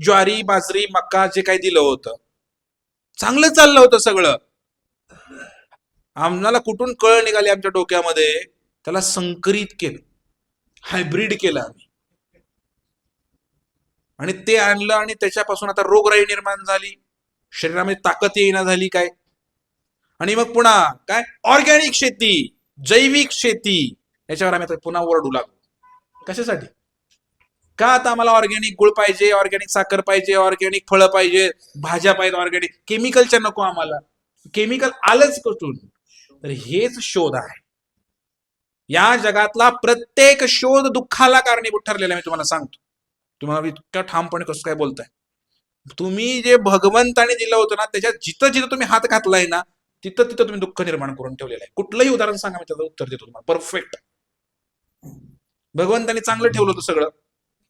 ज्वारी बाजरी मक्का जे काही दिलं होतं चांगलं चाललं होतं सगळं. आम्हाला कुठून कळ निघाली आमच्या डोक्यामध्ये, त्याला संकरित केलं, हायब्रिड केलं आम्ही, आणि ते आणलं आणि त्याच्यापासून आता रोगराई निर्माण झाली, शरीरामध्ये ताकद येईना झाली काय. आणि मग पुन्हा काय ऑर्गॅनिक शेती, जैविक शेती, याच्यावर आम्ही आता पुन्हा ओरडू लागलो. कशासाठी? का आता आम्हाला ऑर्गॅनिक गुळ पाहिजे, ऑर्गॅनिक साखर पाहिजे, ऑर्गॅनिक फळं पाहिजे, भाज्या पाहिजे ऑर्गॅनिक, केमिकलच्या नको आम्हाला. केमिकल आलंच कुठून? तर हेच शोध आहे. या जगातला प्रत्येक शोध दुःखाला कारणीभूत ठरलेला मी तुम्हाला सांगतो. तुम्हाला इतक्या ठामपणे कसं काय बोलताय? तुम्ही जे भगवंताने दिलं होतं ना, त्याच्यात जिथं जिथं तुम्ही हात घातलाय ना, तिथं तिथं तुम्ही दुःख निर्माण करून ठेवलेलं आहे. कुठलंही उदाहरण सांगा, मी त्याचं उत्तर देतो तुम्हाला परफेक्ट. भगवंताने चांगलं ठेवलं होतं सगळं,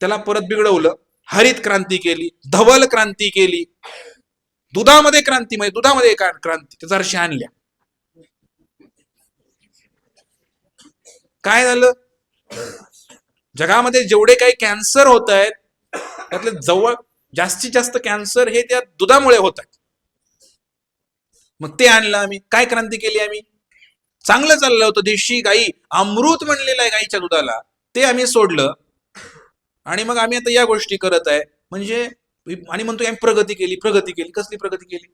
त्याला परत बिघडवलं. हरित क्रांती केली, धवल क्रांती केली, दुधामध्ये क्रांती, म्हणजे दुधामध्ये क्रांती, त्याचा अर्शी आणल्या. काय झालं? जगामध्ये जेवढे काही कॅन्सर होत आहेत त्यातले जवळ जास्तीत जास्त कॅन्सर हे त्या दुधामुळे होत आहेत. मग ते आणलं आम्ही. काय क्रांती केली आम्ही? चांगलं चाललं होतं, देशी गाई, अमृत म्हणलेलं आहे गाईच्या दुधाला, ते आम्ही सोडलं. आणि मग आम्ही आता या गोष्टी करत आहे, म्हणजे आणि म्हणतो आम्ही प्रगती केली. प्रगती केली? कसली प्रगती केली?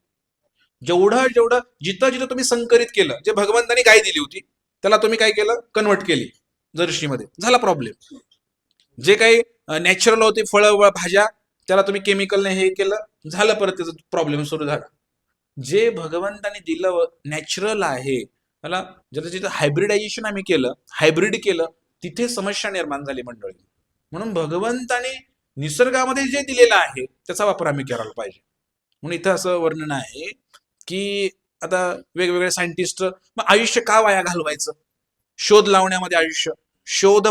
जेवढं जेवढं जिथं जिथं तुम्ही संकरित केलं, जे भगवंतानी गाय दिली होती त्याला तुम्ही काय केलं? कन्वर्ट केली जर्शीमध्ये. झाला प्रॉब्लेम. जे काही नॅचरल होते फळं भाज्या, त्याला तुम्ही केमिकलने हे केलं, झालं परत त्याचा प्रॉब्लेम सुरू झाला. जे भगवंताने दिलं नॅचरल आहे त्याला जिथं जिथं हायब्रिडायझेशन आम्ही केलं, हायब्रिड केलं, तिथे समस्या निर्माण झाली मंडळी. म्हणून भगवंताने निसर्गामध्ये जे दिलेलं आहे त्याचा वापर आम्ही करायला पाहिजे. म्हणून इथं असं वर्णन आहे की आता वेगवेगळे सायंटिस्ट, मग आयुष्य का वाया घालवायचं? शोध लावण्यामध्ये आयुष्य, शोध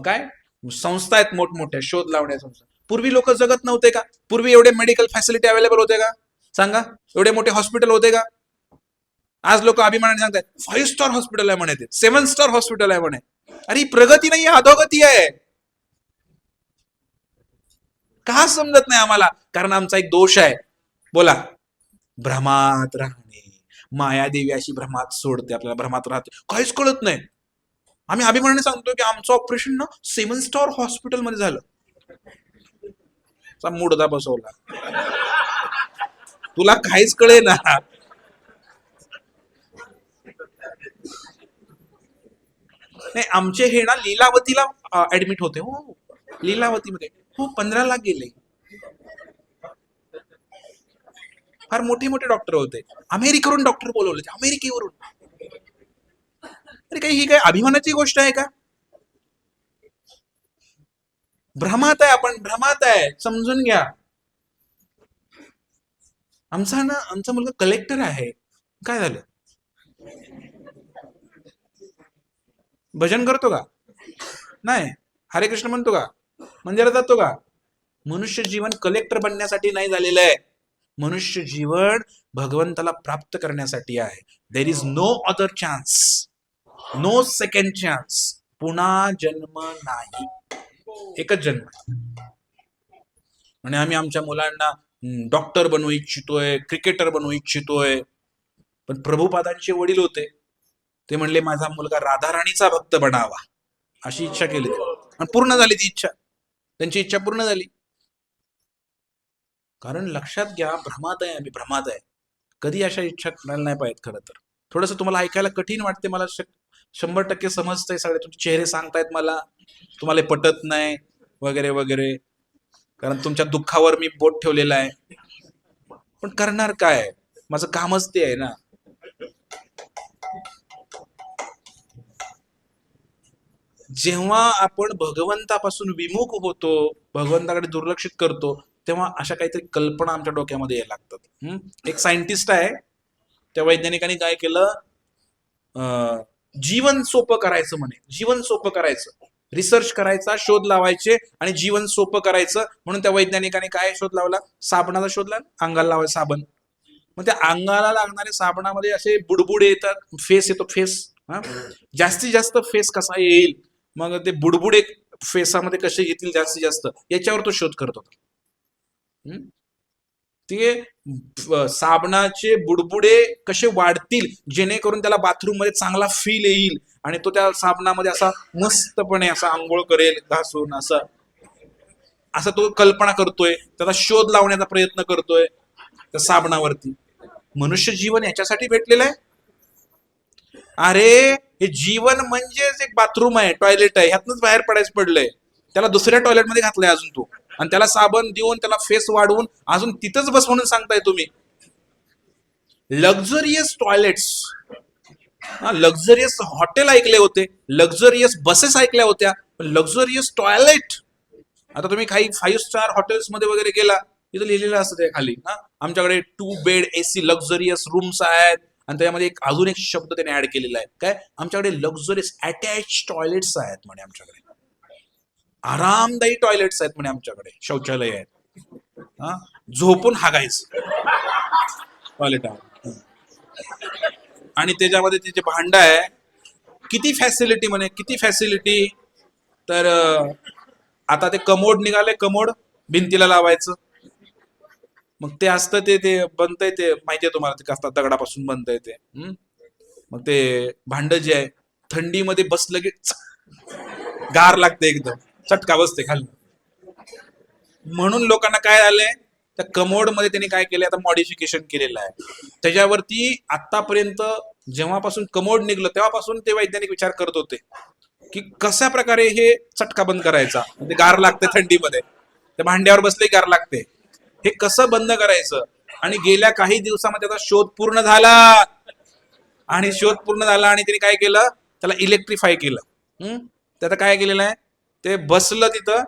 काय संस्था आहेत मोठमोठ्या शोध लावण्याच्या संस्था. पूर्वी लोक जगत नव्हते का? पूर्वी एवढे मेडिकल फॅसिलिटी अवेलेबल होते का? सांगा. एवढे मोठे हॉस्पिटल होते का? आज लोक अभिमानाने सांगतात 5 स्टार हॉस्पिटल आहे म्हणे, ते 7 स्टार हॉस्पिटल आहे म्हणे. अरे प्रगती नाही, अधोगती आहे. का समजत नाही आम्हाला? कारण आमचा एक दोष आहे. बोला. भ्रमात राहणे. मायादेवी अशी भ्रमात सोडते आपल्याला, भ्रमात राहते, काहीच कळत नाही. आम्ही अभिमानाने सांगतो की आमचं ऑपरेशन ना 7 स्टार हॉस्पिटल मध्ये झालं. मुडदा बसवला. तुला काहीच कळे ना. नाही, आमचे हे ना लीलावतीला ऍडमिट होते. हो, लीलावतीमध्ये. हो, 15 लाख गेले. फार मोठे मोठे डॉक्टर होते. अमेरिकेवरून डॉक्टर बोलवले, अमेरिकेवरून. अरे काही ही काही अभिमानाची गोष्ट आहे का? भ्रमात आहे आपण, भ्रमात आहे, समजून घ्या. आमचा मुलगा कलेक्टर आहे. काय झालं? भजन करतो का? नाही. हरे कृष्ण म्हणतो का? मंदिरात जातो का? मनुष्य जीवन कलेक्टर बनण्यासाठी नाही झालेलं आहे. मनुष्य जीवन भगवंताला प्राप्त करण्यासाठी आहे. There is no other chance, no second chance. पुन्हा जन्म नाही, एकच जन्म. आणि आम्ही आमच्या मुलांना डॉक्टर बनवू इच्छितोय, क्रिकेटर बनवू इच्छितोय. पण प्रभुपादांचे वडील होते, ते म्हणले माझा मुलगा राधाराणीचा भक्त बनावा, अशी इच्छा केली. आणि पूर्ण झाली ती इच्छा. त्यांची इच्छा पूर्ण झाली. कारण लक्षात घ्या, भ्रमात आहे आम्ही, भ्रमात आहे. कधी अशा इच्छा करायला नाही पाहिजे. खरं तर थोडंसं तुम्हाला ऐकायला कठीण वाटते, मला 100% समजतंय. सगळे तुमचे चेहरे सांगतायत मला, तुम्हाला पटत नाही वगैरे वगैरे, कारण तुमच्या दुःखावर मी बोट ठेवलेलं आहे. पण करणार काय? माझं कामच ते आहे ना. जेव्हा आपण भगवंतापासून विमुख होतो, भगवंताकडे दुर्लक्षित करतो, तेव्हा अशा काहीतरी कल्पना आमच्या डोक्यामध्ये यायला लागतात. एक सायंटिस्ट आहे, त्या वैज्ञानिकांनी काय केलं, जीवन सोपं करायचं म्हणे. जीवन सोपं करायचं, रिसर्च करायचा, शोध लावायचे आणि जीवन सोपं करायचं म्हणून त्या वैज्ञानिकाने काय शोध लावला? साबणाचा शोध लावला. अंगाला लावायचं साबण. मग त्या अंगाला लागणाऱ्या साबणामध्ये असे बुडबुडे येतात, फेस येतो, फेस. जास्तीत जास्त फेस कसा येईल, मग ते बुडबुडे फेसामध्ये कसे येतील जास्तीत जास्त, याच्यावर तो शोध करत होता. हं? ते साबणाचे बुडबुडे कसे वाढतील जेणेकरून त्याला बाथरूम मध्ये चांगला फील येईल आणि तो त्या साबणामध्ये असा मस्तपणे असा आंघोळ करेल घासून असं असं तो कल्पना करतोय, त्याचा शोध लावण्याचा प्रयत्न करतोय त्या साबणावरती. मनुष्य जीवन याच्यासाठी भेटलेलं आहे. अरे हे जीवन म्हणजेच एक बाथरूम आहे, टॉयलेट आहे, ह्यातनच बाहेर पडायचं पडलंय. त्याला दुसऱ्या टॉयलेटमध्ये घातलंय अजून तो, आणि त्याला साबण देऊन त्याला फेस वाढवून अजून तिथंच बस म्हणून सांगताय तुम्ही. लक्झरियस टॉयलेट्स, लक्झरियस हॉटेल ऐकले होते, लक्झरियस बसेस ऐकल्या होत्या, लक्झरियस टॉयलेट. आता तुम्ही काही 5 स्टार हॉटेल्स मध्ये वगैरे गेला, तिथं लिहिलेलं असतं ते खाली, आमच्याकडे 2 बेड AC लक्झरियस रूम्स आहेत, आणि त्यामध्ये अजून एक शब्द त्याने ऍड केलेला आहे, काय, आमच्याकडे लक्झरियस अटॅच टॉयलेट्स आहेत म्हणे, आमच्याकडे आरामदायी टॉयलेट्स आहेत म्हणे, आमच्याकडे शौचालय आहेत, झोपून हागायचं टॉयलेट आहे, आणि त्याच्यामध्ये तिचे भांड आहे. किती फॅसिलिटी म्हणे, किती फॅसिलिटी. तर आता ते कमोड निघाले, कमोड भिंतीला लावायचं. मग ते असतं ते बनतंय, ते माहितीये तुम्हाला, ते कसं दगडापासून बनतंय ते. मग ते भांड जे आहे थंडीमध्ये बसलं की गार लागते, एकदम चटका बसते खाली. म्हणून लोकांना काय झालंय, त्या कमोड मध्ये त्यांनी काय केलंय, आता मॉडिफिकेशन केलेलं आहे. त्याच्यावरती आतापर्यंत जेव्हापासून कमोड निघलं तेव्हापासून ते वैज्ञानिक विचार करत होते की कशा प्रकारे हे चटका बंद करायचा, म्हणजे गार लागते थंडीमध्ये, त्या भांड्यावर बसले गार लागते, हे कसं बंद करायचं. आणि गेल्या काही दिवसामध्ये त्याचा शोध पूर्ण झाला, आणि त्यांनी काय केलं, त्याला इलेक्ट्रिफाय केलं. त्यात काय केलेलं आहे, ते बसलं तिथं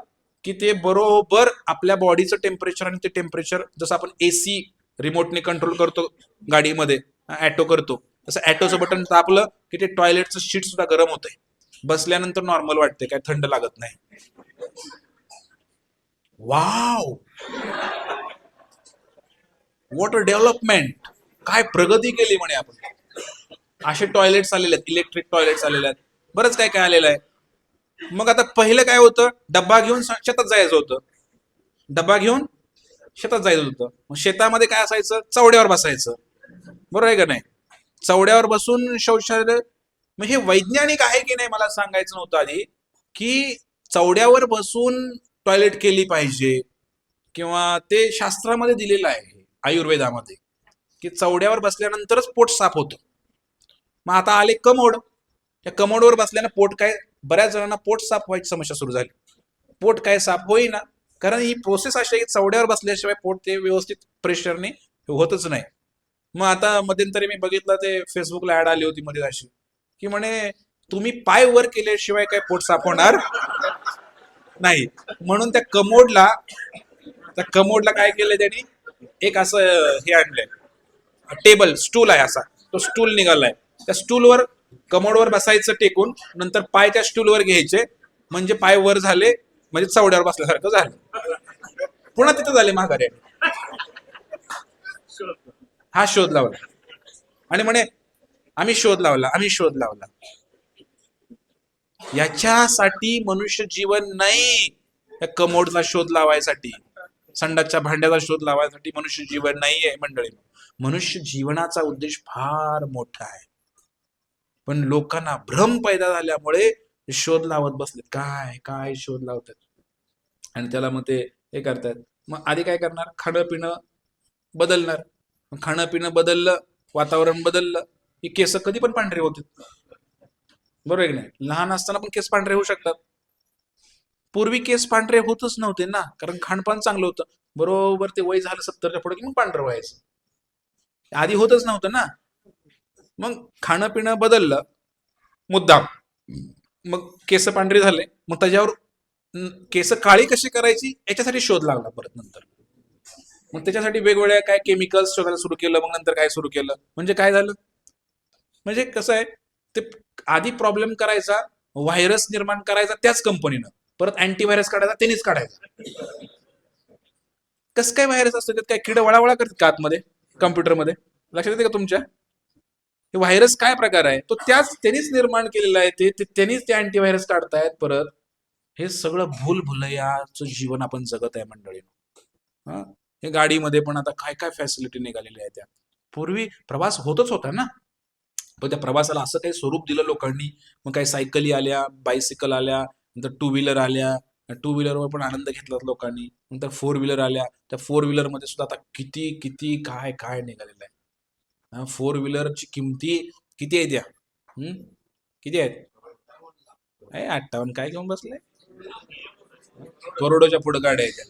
की ते बरोबर आपल्या बॉडीचं टेम्परेचर आणि ते टेम्परेचर, जसं आपण AC रिमोटने कंट्रोल करतो गाडीमध्ये, ऍटो करतो, तसं ऍटोचं बटन दाबलं की ते टॉयलेटचं शीट सुद्धा गरम होतंय. बसल्यानंतर नॉर्मल वाटते, काय थंड लागत नाही. वाव, व्हॉट अ डेव्हलपमेंट, काय प्रगती केली म्हणे आपण. असे टॉयलेट्स आलेले आहेत, इलेक्ट्रिक टॉयलेट्स आलेले आहेत, बरंच काय काय आलेलं आहे. मग आता पहिलं काय होतं, डब्बा घेऊन शेतात जायचं होतं, डब्बा घेऊन शेतात जायचं होतं. मग शेतामध्ये काय असायचं, चवड्यावर बसायचं, बरोबर आहे का नाही, चवड्यावर बसून शौचालय. मग हे वैज्ञानिक आहे की नाही मला सांगायचं नव्हतं आधी, की चवड्यावर बसून टॉयलेट केली पाहिजे, किंवा ते शास्त्रामध्ये दिलेलं आहे आयुर्वेदामध्ये, की चवड्यावर बसल्यानंतरच पोट साफ होतं. मग आता आले कमोड, त्या कमोडवर बसल्यानं पोट काय, बऱ्याच जणांना पोट साफ व्हायची समस्या सुरू झाली. पोट काय साफ होईना, कारण ही प्रोसेस अशी आहे की चवड्यावर बसल्याशिवाय पोट ते व्यवस्थित प्रेशरने होतच नाही. मग आता मध्यंतरी मी बघितलं, ते फेसबुकला ऍड आली होती मध्ये अशी, की म्हणे तुम्ही पाय वर केल्याशिवाय काय पोट साफ होणार नाही. म्हणून त्या कमोडला काय केलंय त्यांनी, एक असं हे आणलंय, टेबल स्टूल आहे असा, तो स्टूल निघालाय, त्या स्टूलवर कमोडवर बसायचं टेकून, नंतर पाय त्या स्टूलवर घ्यायचे, म्हणजे पाय वर झाले, म्हणजे चवड्यावर बसल्यासारखं झालं. पुन्हा तिथं झाले माघारी. हा शोध लावला, आणि म्हणे आम्ही शोध लावला. याच्यासाठी मनुष्य जीवन नाही, या कमोडचा शोध लावायसाठी, संडासच्या भांड्याचा शोध लावायसाठी मनुष्य जीवन नाही आहे मंडळी. मनुष्य जीवनाचा उद्देश फार मोठा आहे, पण लोकांना भ्रम पैदा झाल्यामुळे शोध लावत बसलेत, काय काय शोध लावतात, आणि त्याला मग ते हे करतात. मग आधी काय करणार, खाणं पिणं बदलणार, खाणं पिणं बदललं, वातावरण बदललं, ही केस कधी पण पांढरे होते, बरोबर आहे की नाही. लहान असताना पण केस पांढरे होऊ शकतात, पूर्वी केस पांढरे होतच नव्हते ना, कारण खाणपान चांगलं होतं. बरोबर ते वय झालं 70च्या पुढे की मग पांढरं व्हायचं, आधी होतच नव्हतं ना. मग खाणं पिणं बदललं मुद्दाम, मग केस पांढरे झाले, मग त्याच्यावर केस काळी कशी करायची याच्यासाठी शोध लागला परत नंतर. मग त्याच्यासाठी वेगवेगळ्या काय केमिकल्स शोधायला सुरू केलं. मग नंतर काय सुरू केलं, म्हणजे काय झालं, म्हणजे कसं आहे, ते आधी प्रॉब्लेम करायचा, व्हायरस निर्माण करायचा त्याच कंपनीनं, परत अँटीव्हायरस काढायचा त्यांनीच काढायचा. कसं काय व्हायरस असतो, त्यात काय किड वळावळा करतात का आतमध्ये कम्प्युटरमध्ये, लक्षात येते का तुमच्या. हे व्हायरस काय प्रकार आहे, तो त्यांनीच निर्माण केलेला आहे, त्यांनीच ते अँटीव्हायरस काढतायत परत. हे सगळं भूल भुलैयाचं जीवन आपण जगत आहे मंडळी. हे गाडीमध्ये पण आता काय काय फॅसिलिटी निघालेल्या आहेत त्या. पूर्वी प्रवास होतच होता ना, पण त्या प्रवासाला असं काही स्वरूप दिलं लोकांनी. मग काही सायकली आल्या, बायसिकल आल्या, नंतर टू व्हीलर आल्या. टू व्हीलरवर पण आनंद घेतला लोकांनी. नंतर फोर व्हीलर आल्या. त्या फोर व्हीलर मध्ये सुद्धा आता किती किती काय काय निघालेलं आहे. फोर व्हीलरची किमती किती आहे त्या? किती आहेत? 58 काय घेऊन बसले? करोडोच्या पुढे गाड्या आहेत त्या.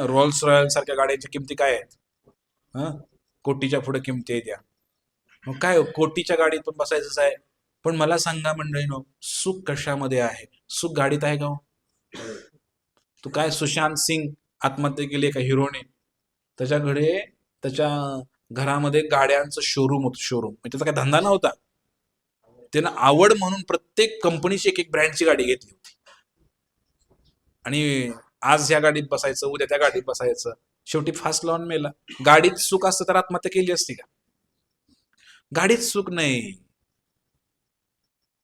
रोल्स रॉयल सारख्या गाड्यांच्या किमती काय आहेत? हा, कोटीच्या पुढे किमती आहेत त्या. मग काय हो, कोटीच्या गाडीत पण बसायचंच आहे. पण मला सांगा मंडळीनो, सुख कशामध्ये आहे? सुख गाडीत आहे का हो? तू काय सुशांत सिंग आत्महत्या केली एका हिरोने, त्याच्याकडे त्याच्या घरामध्ये गाड्यांचं शोरूम होतं. शोरूम म्हणजे त्याचा काय धंदा नव्हता. त्यानं आवड म्हणून प्रत्येक कंपनीची एक एक ब्रँडची गाडी घेतली होती. आणि आज ह्या गाडीत बसायचं, उद्या त्या गाडीत बसायचं. शेवटी फास्ट लावून मेला. गाडीत सुख असतं तर आत्महत्या केली असती का? गाडीत सुख नाही,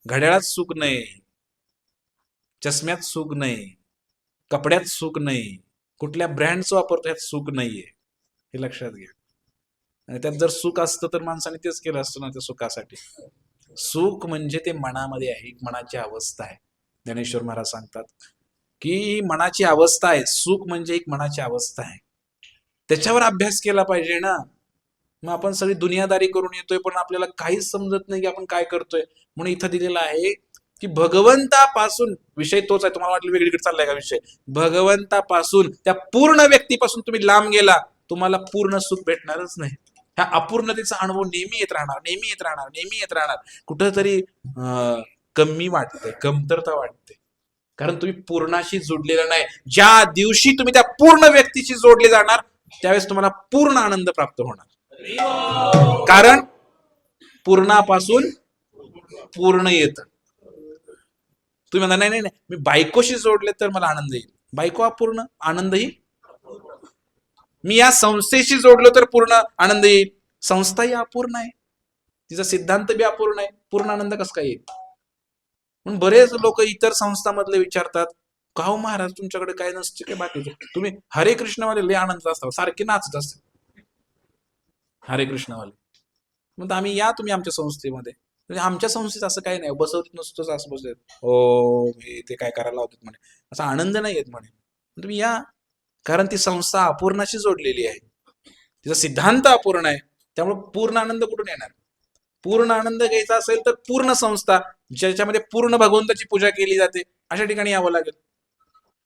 घड्याळात सुख नाही, चष्म्यात सुख नाही, कपड्यात सुख नाही, कुठल्या ब्रँडचं वापरतो यात सुख नाहीये. हे लक्षात घ्या. आणि त्यात जर सुख असतं तर माणसाने तेच केलं असतं ना त्या सुखासाठी. सुख म्हणजे ते मनामध्ये आहे, एक मनाची अवस्था आहे. ज्ञानेश्वर महाराज सांगतात की ही मनाची अवस्था आहे. सुख म्हणजे एक मनाची अवस्था आहे. त्याच्यावर अभ्यास केला पाहिजे ना. मग आपण सगळी दुनियादारी करून येतोय, पण आपल्याला काहीच समजत नाही की आपण काय करतोय. म्हणून इथं दिलेलं आहे की भगवंतापासून, विषय तोच आहे. तुम्हाला वाटलं वेगळीकडे चाललाय का विषय? भगवंतापासून, त्या पूर्ण व्यक्तीपासून तुम्ही लांब गेला, तुम्हाला पूर्ण सुख भेटणारच नाही. ह्या अपूर्णतेचा अनुभव नेहमी येत राहणार, नेहमी येत राहणार, नेहमी येत राहणार. कुठंतरी कमी वाटते, कमतरता वाटते, कारण तुम्ही पूर्णाशी जोडलेला नाही. ज्या दिवशी तुम्ही त्या पूर्ण व्यक्तीशी जोडले जाणार, त्यावेळेस तुम्हाला पूर्ण आनंद प्राप्त होणार. कारण पूर्णापासून पूर्ण येत. तुम्ही म्हणा नाही नाही नाही, मी बायकोशी जोडले तर मला आनंद येईल. बायको अपूर्ण, आनंदही. मी या संस्थेशी जोडलो तर पूर्ण आनंद येईल. संस्था ही अपूर्ण आहे, तिचा सिद्धांत बी अपूर्ण आहे, पूर्ण आनंद कसं काय येईल? म्हणून बरेच लोक इतर संस्थांमधले विचारतात, का हो महाराज तुमच्याकडे काय नसते काय बाकीचे? तुम्ही हरे कृष्णवाले लय आनंद असतात, सारखे नाचत असतात हरे कृष्णवाले. मग आम्ही या तुम्ही आमच्या संस्थेमध्ये. म्हणजे आमच्या संस्थेत असं काही नाही, बसवत नसतोच असं बसत. हो ते काय करायला होत म्हणे, असा आनंद नाही येत म्हणे. तुम्ही या, कारण ती संस्था अपूर्णाशी जोडलेली आहे, तिचा सिद्धांत अपूर्ण आहे. त्यामुळे पूर्ण आनंद कुठून येणार? पूर्ण आनंद घ्यायचा असेल तर पूर्ण संस्था, ज्याच्यामध्ये पूर्ण भगवंताची पूजा केली जाते, अशा ठिकाणी यावं लागेल.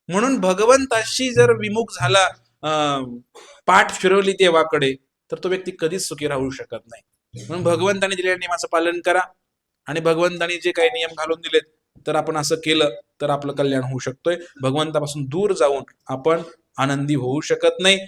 म्हणून भगवंताशी जर विमुख झाला, पाठ फिरवली देवाकडे, तर तो व्यक्ती कधीच सुखी राहू शकत नाही. म्हणून भगवंताने दिलेल्या नियमाचं पालन करा, आणि भगवंताने जे काही नियम घालून दिलेत तर आपण असं केलं तर आपलं कल्याण होऊ शकतोय. भगवंतापासून दूर जाऊन आपण आनंदी होऊ शकत नाही.